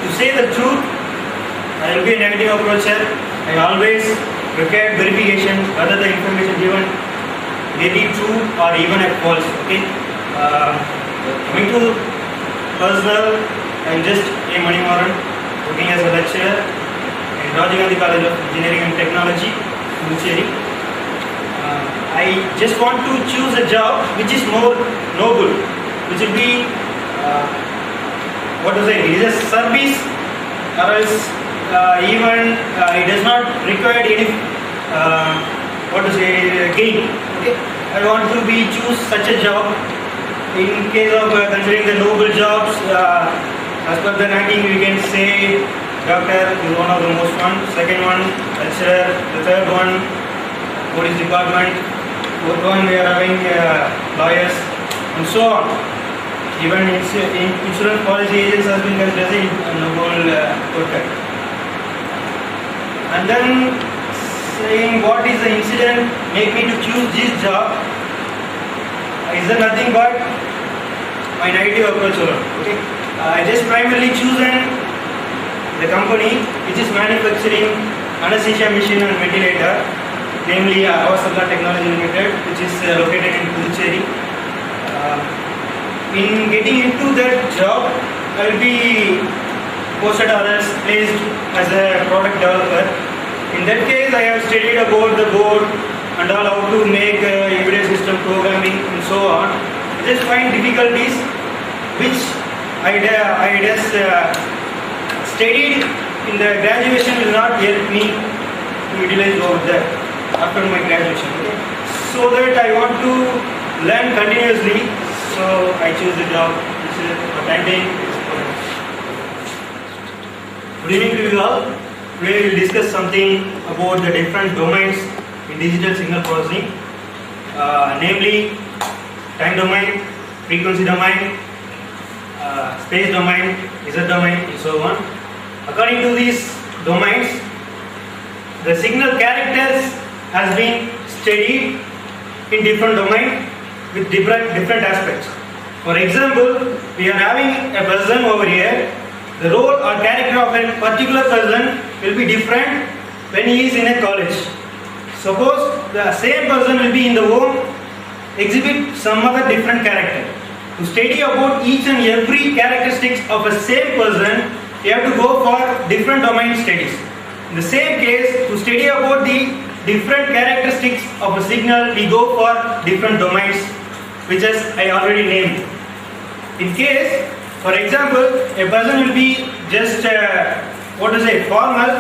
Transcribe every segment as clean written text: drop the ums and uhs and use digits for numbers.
To say the truth, I will be a negative approacher. I always require verification whether the information given may be true or even at false. Okay. Coming to personal, I am just A. Manimaran, working as a lecturer in Rajiv Gandhi College of Engineering and Technology, Pondicherry. I just want to choose a job which is more noble, which will be it is a service, or else even it does not require any gain. Okay, I want to choose such a job. In case of considering the noble jobs, as per the ranking, we can say doctor is one of the most one. Second one, lecturer. The third one, police department. Fourth one, we are having lawyers, and so on. Even insurance policy agents has been considered a noble worker. And then saying what is the incident make me to choose this job is nothing but my negative approach. Okay, I just primarily chosen the company which is manufacturing anesthesia machine and ventilator, namely Avasala Technology Limited, which is located in Pondicherry. In getting into that job, I will be posted or else placed as a product developer. In that case, I have studied about the board and all, how to make embedded system programming and so on. I just find difficulties which I just studied in the graduation will not help me to utilize over there after my graduation. Okay? So that I want to learn continuously. So I choose the job which is attending. Good evening to you all. Today we will discuss something about the different domains in digital signal processing, namely time domain, frequency domain, space domain, Z domain, and so on. According to these domains, the signal characters has been studied in different domains with different aspects. For example, we are having a person over here. The role or character of a particular person will be different when he is in a college. Suppose the same person will be in the home, exhibit some other different character. To study about each and every characteristics of a same person, you have to go for different domain studies. In the same case, to study about the different characteristics of a signal, we go for different domains, which as I already named. In case, for example, a person will be just formal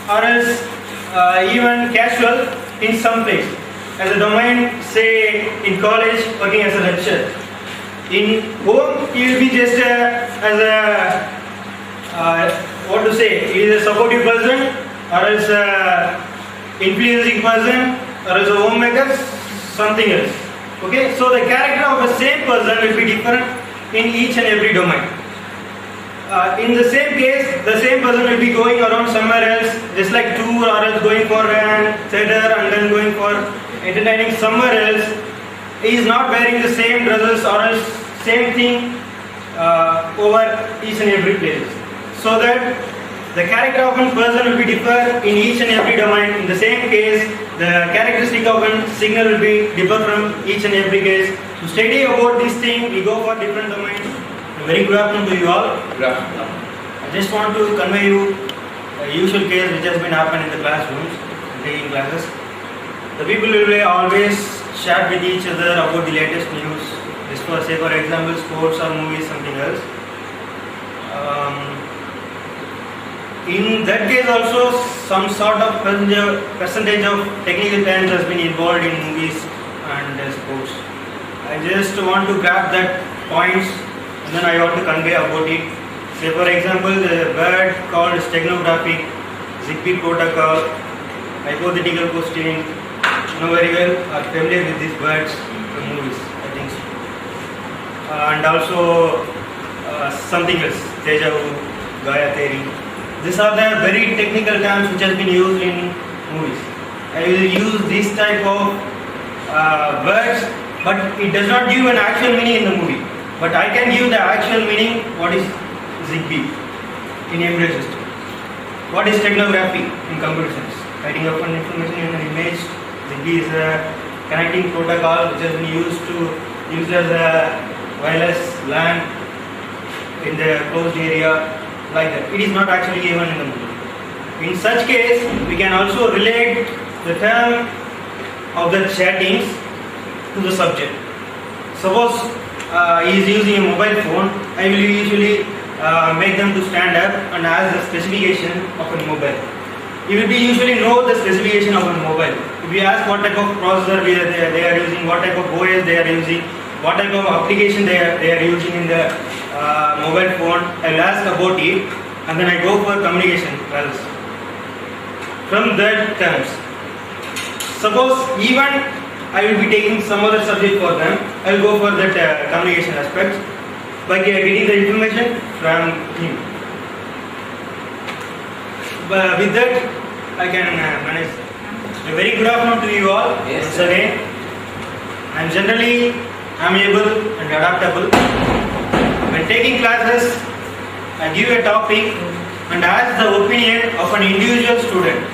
or else even casual in some place. As a domain, say in college, working as a lecturer. In home, he will be just as a he is a supportive person, or else influencing person, or else a homemaker, something else. Okay, so the character of the same person will be different in each and every domain. In the same case, the same person will be going around somewhere else, just like tour, or else going for a theatre and then going for entertaining somewhere else. He is not wearing the same dresses or else same thing over each and every place. So that the character of one person will be different in each and every domain. In the same case, the characteristic of one signal will be different from each and every case. To study about this thing, we go for different domains. A very good afternoon to you all. Good afternoon. I just want to convey you a usual case which has been happening in the classrooms, taking classes. The people will always chat with each other about the latest news. Just for say, for example, sports or movies, something else. In that case also, some sort of percentage of technical terms has been involved in movies and sports. I just want to grab that points and then I want to convey about it. Say for example, the word called steganographic, Zigbee protocol, hypothetical questioning. You know very well, are familiar with these words from movies, I think so. And also something else, deja vu, Gaia theory. These are the very technical terms which has been used in movies. I will use this type of words, but it does not give an actual meaning in the movie. But I can give the actual meaning, what is Zigbee. in embryo system. What is technography in computer science? Writing up an information in an image. It is a connecting protocol which has been used as a wireless LAN in the closed area, like that. It is not actually given in the movie. In such case, we can also relate the term of the chattings to the subject. Suppose he is using a mobile phone, I will usually make them to stand up and ask the specification of a mobile. You will usually know the specification of a mobile. If you ask what type of processor they are using, what type of OS they are using, what type of application they are using in the mobile phone, I will ask about it and then I go for communication else. From that terms, suppose even I will be taking some other subject for them, I will go for that communication aspect by getting the information from him. But with that, I can manage. A very good afternoon to you all. Yes, Once again, I am generally amiable and adaptable. When taking classes, I give a topic and ask the opinion of an individual student,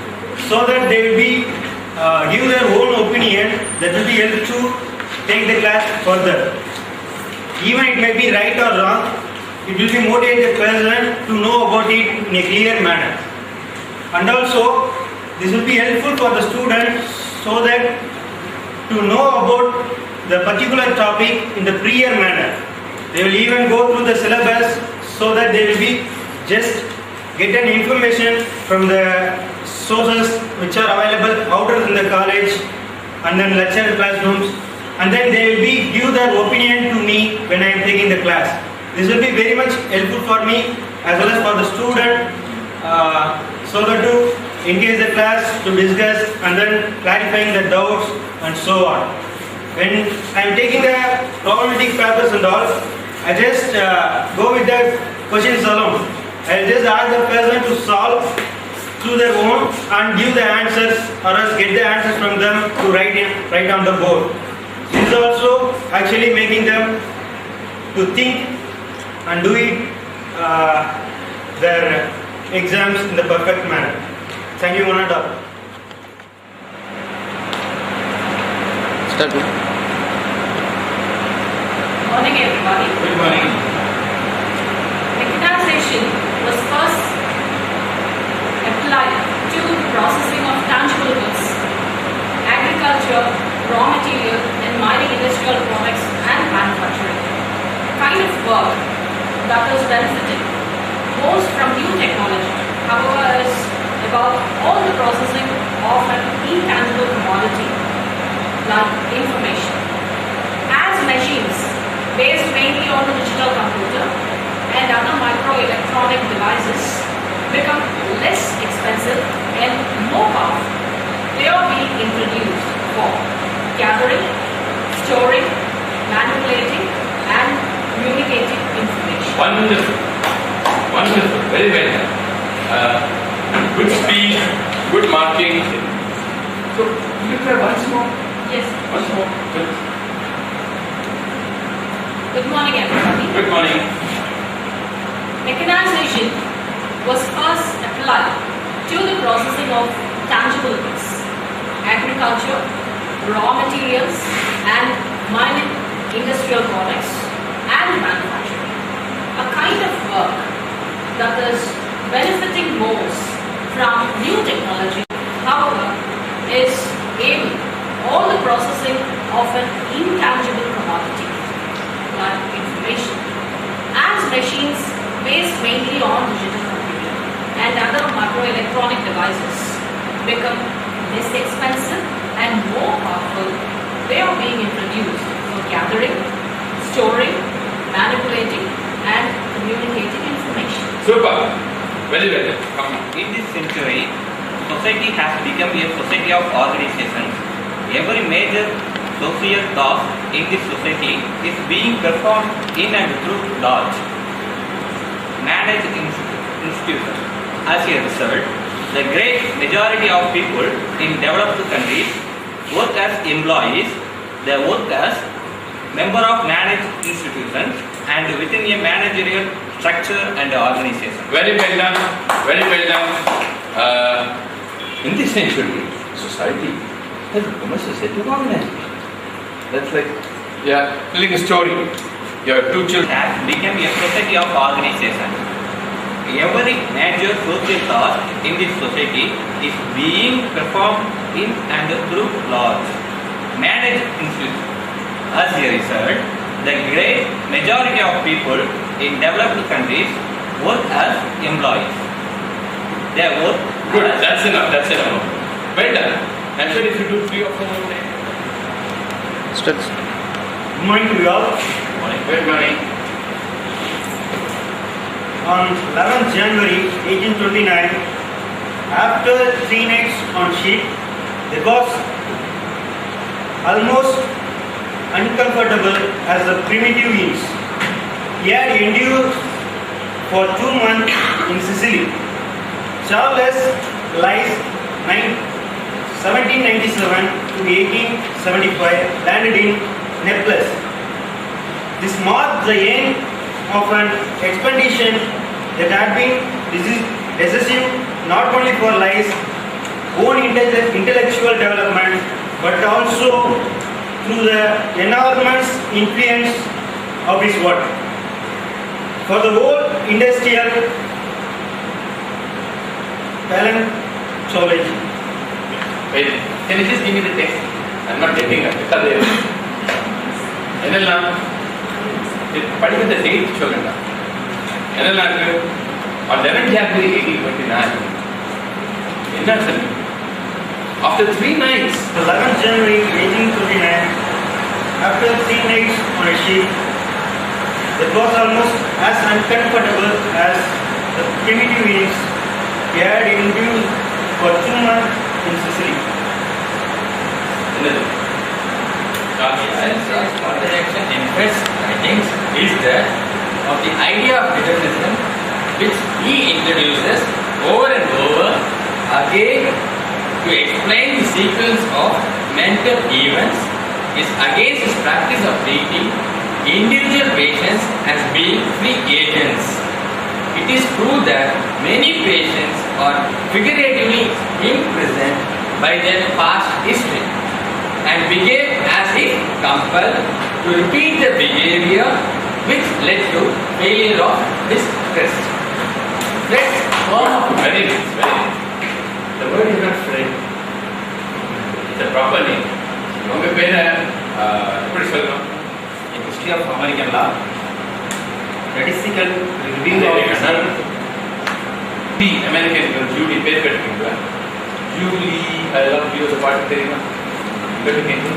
so that they will be give their own opinion that will be helped to take the class further. Even it may be right or wrong, it will be motivate the person to know about it in a clear manner. And also, this will be helpful for the student so that to know about the particular topic in the prior manner. They will even go through the syllabus so that they will be just get an information from the sources which are available outer in the college and then lecture classrooms, and then they will be give their opinion to me when I am taking the class. This will be very much helpful for me as well as for the student so that to engage the class to discuss and then clarifying the doubts and so on. When I am taking the probability papers and all, I just go with the questions alone. I will just ask the person to solve through their own and give the answers or else get the answers from them to write on the board. This is also actually making them to think and do it their exams in the perfect manner. Thank you, one and all. Start. Morning, everybody. Good morning. Mechanization was first applied to the processing of tangible goods, agriculture, raw material, and mining industrial products and manufacturing. A kind of work that was benefiting most from new technology, however, is about all the processing of an intangible commodity like information. As machines based mainly on the digital computer and other microelectronic devices become less expensive and more powerful, they are being introduced for gathering, storing, manipulating, and communicating information. Wonderful. Wonderful. Very well done. Good speech, good marking. So, you try once more. Yes. Once more. Good. Good morning, everybody. Good morning. Mechanization was first applied to the processing of tangible goods, agriculture, raw materials, and mining industrial products and manufacturing. A kind of work that is benefiting most from new technology, however, is able all the processing of an intangible commodity like information. As machines based mainly on digital computing and other microelectronic devices become less expensive and more powerful, they are being introduced for gathering, storing, manipulating, and communicating information. Super. Very well done. Come on. In this century, society has become a society of organizations. Every major social task in this society is being performed in and through large managed institutions. As a result, the great majority of people in developed countries work as employees, they work as member of managed institutions, and within a managerial structure and organization. Very well done. Very well done. In this century, society has become a society of organization. That's like, yeah, telling a story. You have two children. Has become a society of organization. Every major social task in this society is being performed in and through laws, managed institutions. As a result, the great majority of people in developed countries work as employees. They work. Good, that's enough, that's enough. Well done. I'm sure if you do 3 or 4 more things. Good morning to you all. Good morning. On 11th January 1829, after 3 nights on ship, it was almost uncomfortable as the primitive is. He had endured for 2 months in Sicily. Charles lies 1797 to 1875 landed in Naples. This marked the end of an expedition that had been decisive not only for Lai's own intellectual development but also through the enormous influence of his work. For the whole industrial paleontology. Wait, can you just give me the text? I'm not getting it. என்னெல்லாம் படிக்கிற date சொல்லுங்க. என்னெல்லாம் இருக்கு? On 11 January 1829. என்ன சொல்லுங்க? After 3 nights. 11th January 1829, after 3 nights on a ship, it was almost as uncomfortable as the primitive inns he had endured for 2 months in Sicily. என்னது? Contradiction in his writings is that of the idea of determinism which he introduces over and over again to explain the sequence of mental events is against his practice of treating individual patients as being free agents. It is true that many patients are figuratively imprisoned by their past history and became as if compelled to repeat the behavior which led to failure of this test. Let's Very good, very good. The word is not friend. It's a proper name. உங்க பேரை எப்படி சொல்லணும்? In history of American law, statistical review of American Julie பேர் கேட்டுருக்கீங்களா? Julie I love you அந்த பாட்டு தெரியுமா? கேட்டுருக்கீங்க?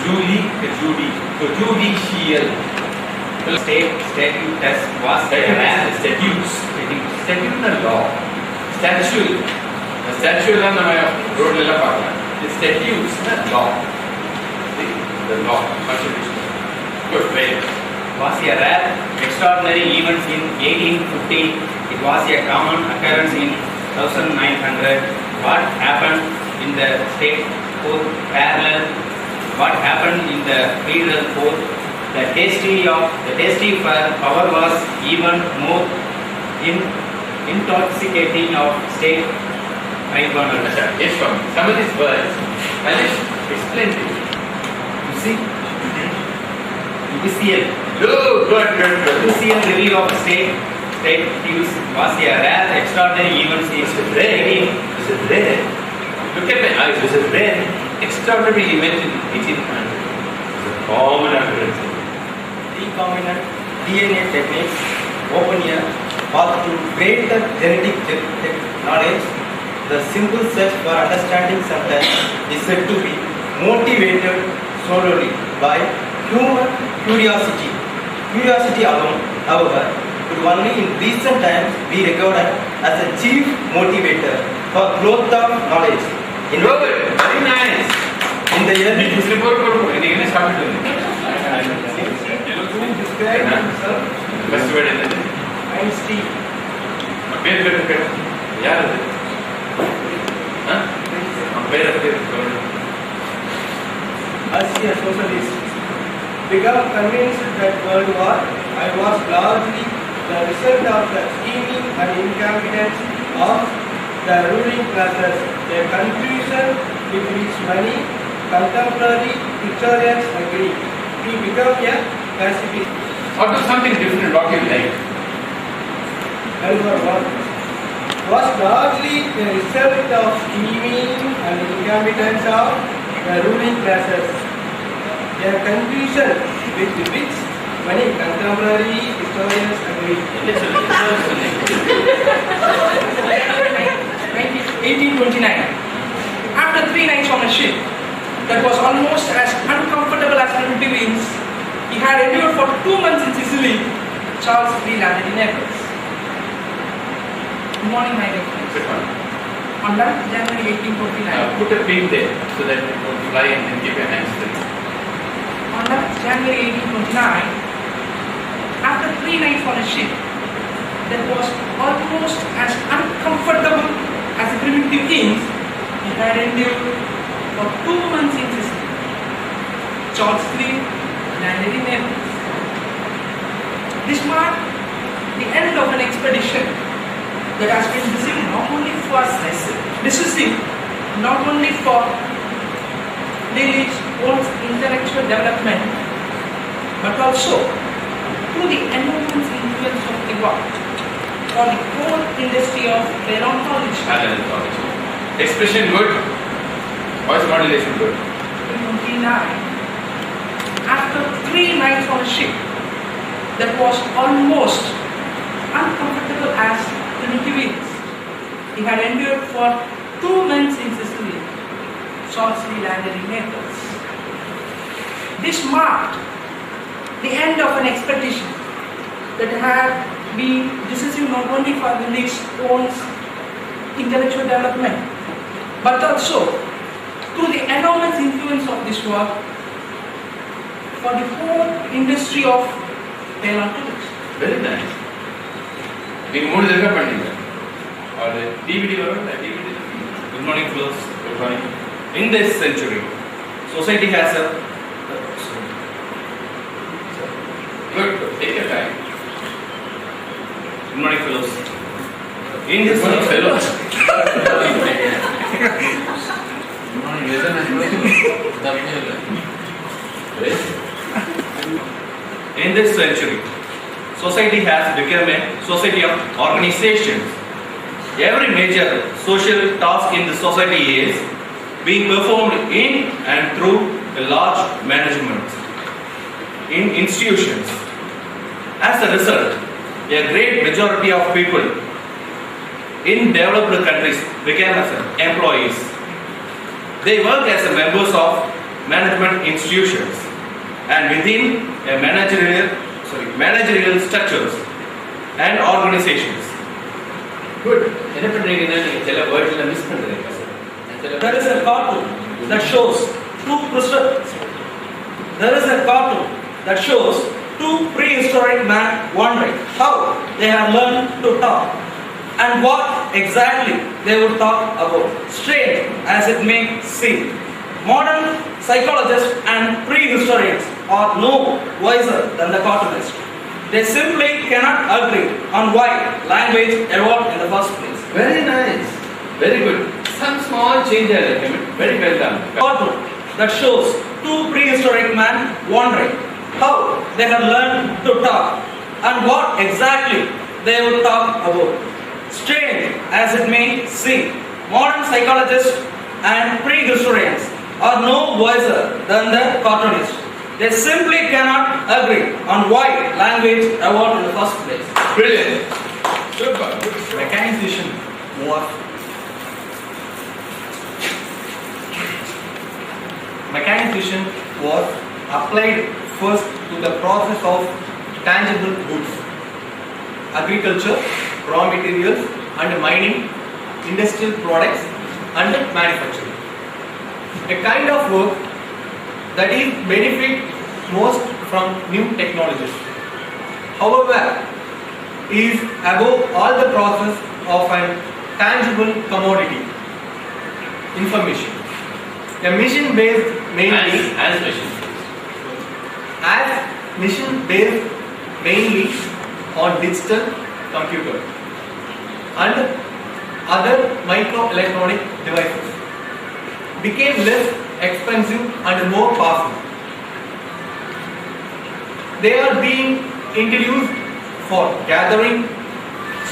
Julie Judy judicial state statute test was statutes law statute statute நம்ம ரோட்ல எல்லாம் பார்க்கலாம். Statutes law the law constitution. Good, very good. was a rare extraordinary event in 1850. It was a common occurrence in 1900. What happened in the state court parallel what happened in the federal court. The tasty for power was even more intoxicating of state tribunals. Yes, Swami. Some of these words, I'll just explain to you. You see? Judicial Good. review of state dues was a rare extraordinary event in This is rare. Look at my eyes. This is rare. Extraordinary event in 1800. It's a common occurrence. Recombinant DNA techniques open a path to greater genetic knowledge. The simple search for understanding sometimes is said to be motivated solely by human curiosity. Curiosity alone, however, could only in recent times be regarded as a chief motivator for growth of knowledge. Good. Very nice. In the early This report is started. described himself Best word in it. Einstein. பேர் யார் அது? பேர் as a socialist, became convinced that World War and was largely the result of the scheming and incompetence of the ruling classes, a conclusion with which many contemporary historians agree. He became a pacifist. Or do something different, what you like. Was largely the result of scheming and incompetence of the ruling classes, a conclusion with which many contemporary historians agree. 1829. After 3 nights on a ship that was almost as uncomfortable as primitive inns, he had endured for 2 months in Sicily. Charles landed in Naples. Good morning, my dear friends. Good one. On 11th January 1849. Put a pin there so that it won't fly and then keep your hands free. On 11th January 1829, after 3 nights on a ship that was almost as uncomfortable as the primitive inns, he had endured for 2 months in Sicily. Charles landed in Naples. This marked the end of an expedition that has been decisive not only for Delhi's own intellectual development, but also through the enormous influence of the war on the whole industry of paleontology. Expression good. Voice modulation good. 29. After 3 nights on a ship that was almost uncomfortable as primitive inns, he had endured for 2 months in Sicily. Charles landed in Naples. This marked the end of an expedition that had been decisive not only for the League's own intellectual development, but also through the enormous influence of this work for the whole industry of paleontology. Very nice. You can do it. Or the DVD or DVD. Good morning, fellows. Good morning. In this century, society has a Good. Take your time. good morning, fellows. In this Good morning, fellows. In this century, society has become a society of organizations. Every major social task in the society is being performed in and through a large management in institutions. As a result, a great majority of people in developed countries became as employees. They work as members of management institutions and within a managerial structures and organizations. Good. என்ன பண்றீங்கன்னா நீங்க சில வேர்ட்ல miss பண்றீங்க sir. There is a cartoon that shows two prehistoric men wondering how they have learned to talk and what exactly they would talk about. Strange as it may seem, modern psychologists and prehistorians are no wiser than the cartoonist. They simply cannot agree on why language evolved in the first place. Very nice. Very good. Some small change I recommend. Very well done. Cartoon that shows two prehistoric men wondering how they have learned to talk and what exactly they would talk about. Strange as it may seem, modern psychologists and prehistorians are no wiser than the cartoonist. They simply cannot agree on why language evolved in the first place. Brilliant. Super. Mechanization was applied first to the process of tangible goods, agriculture, raw materials and mining, industrial products and manufacturing. A kind of work that is benefit most from new technologies. However, is above all the process of a tangible commodity, information. A mission based mainly As machine. as mission based mainly on digital computer and other microelectronic devices, became less expensive and more powerful. They are being introduced for gathering,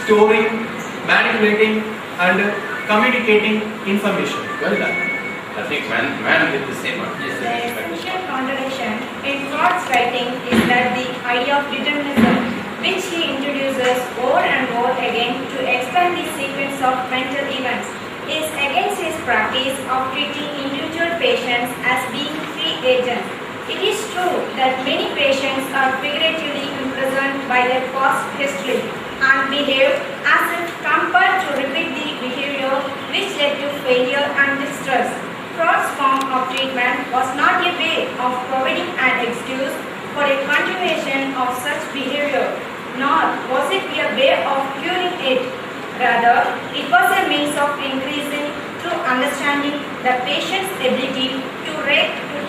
storing, manipulating and communicating information. Well done. I think man did the same one. Yes, The sir. essential contradiction in Freud's writing is that the idea of determinism, which he introduces over and over again to explain the sequence of mental events, is against his practice of treating individual patients as being free agents. It is true that many patients are figuratively imprisoned by their past history and behave as if compelled to repeat the behavior which led to failure and distress. Freud's form of treatment was not a way of providing an excuse for a continuation of such behavior, nor was it a way of curing it. Rather, it was a means of increasing through understanding the patient's ability to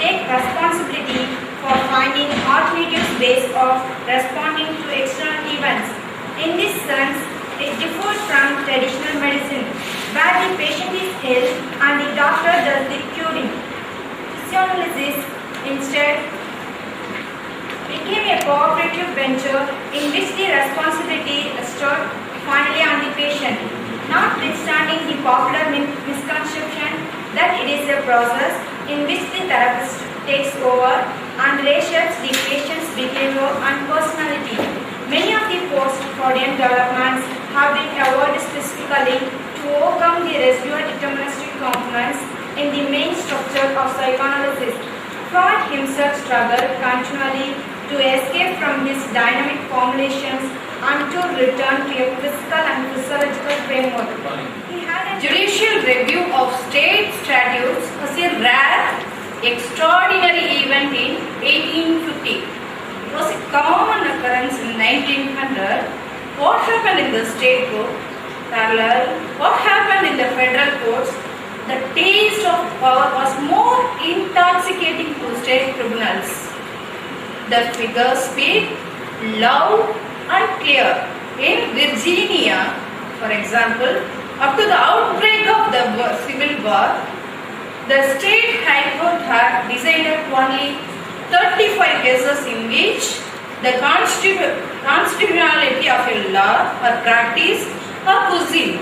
take responsibility for finding alternative ways of responding to external events. In this sense, it differs from traditional medicine, where the patient is ill and the doctor does the curing. Physiology instead became a cooperative venture in which the responsibility stood finally on the patient, notwithstanding the popular misconception that it is a process in which the therapist takes over and reshapes the patient's behavior and personality. Many of the post-Freudian developments have been avoided specifically to overcome the residual deterministic components in the main structure of psychoanalysis. Freud himself struggled continually to escape from his dynamic formulations and to return to a physical and physiological framework. He had a Judicial review of state statutes was a rare, extraordinary event in 1850. It was a common occurrence in 1900. What happened in the state court, parallel what happened in the federal courts, the taste of power was more intoxicating to state tribunals. The figures speak loud and clear. In Virginia, for example, up to the outbreak of the Civil War, the state high court had decided only 35 cases in which the constitutionality of a law or practice or cuisine.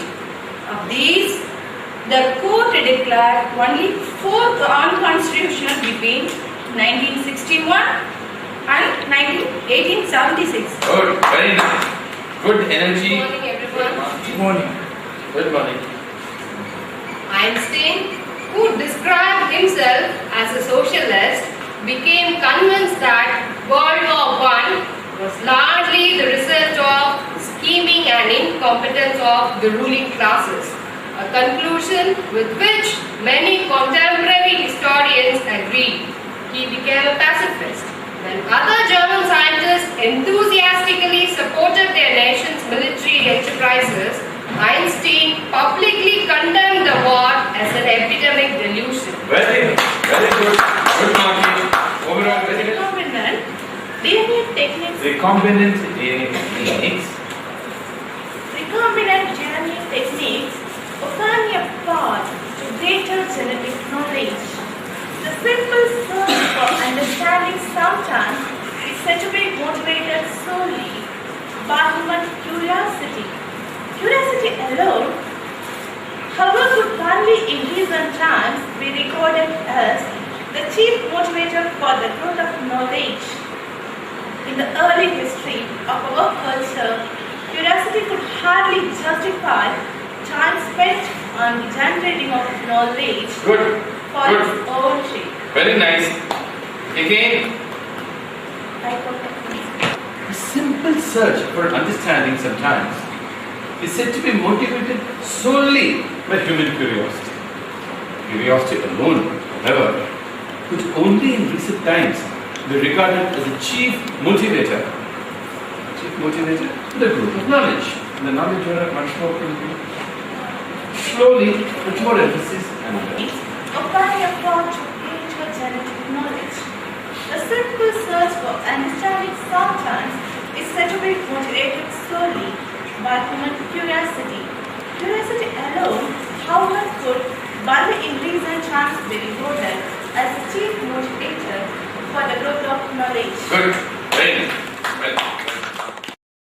Of these, the court declared only 4 unconstitutional between 1961 and 1876. Good, very nice. Good energy. Good morning, everyone. Good morning. Good morning. Einstein, who described himself as a socialist, became convinced that World War I was largely the result of scheming and incompetence of the ruling classes, a conclusion with which many contemporary historians agree. He became a pacifist. When other German scientists enthusiastically supported their nation's military enterprises, Einstein publicly condemned the war as an epidemic delusion. Very good. Good morning. Overall, very good. recombinant DNA techniques. Recombinant DNA techniques. Recombinant DNA techniques open a path to greater genetic knowledge. The simple search for understanding sometimes is said to be motivated solely by human curiosity. Curiosity alone, however, could only in recent times be recorded as the chief motivator for the growth of knowledge. In the early history of our culture, curiosity could hardly justify time spent on generating of knowledge Good. for its own sake. Very nice. Again, Hypothesis. a simple search for understanding sometimes is said to be motivated solely by human curiosity. Curiosity alone, however, could only in recent times be regarded as a chief motivator to the growth of knowledge. And the knowledge owner once more will be slowly with more emphasis and emphasis. Apply a path to greater genetic knowledge. The simple search for understanding sometimes is said to be motivated solely by human curiosity. Curiosity alone, however, could, by the increase in chance, be regarded as the chief motivator for the growth of knowledge. Good.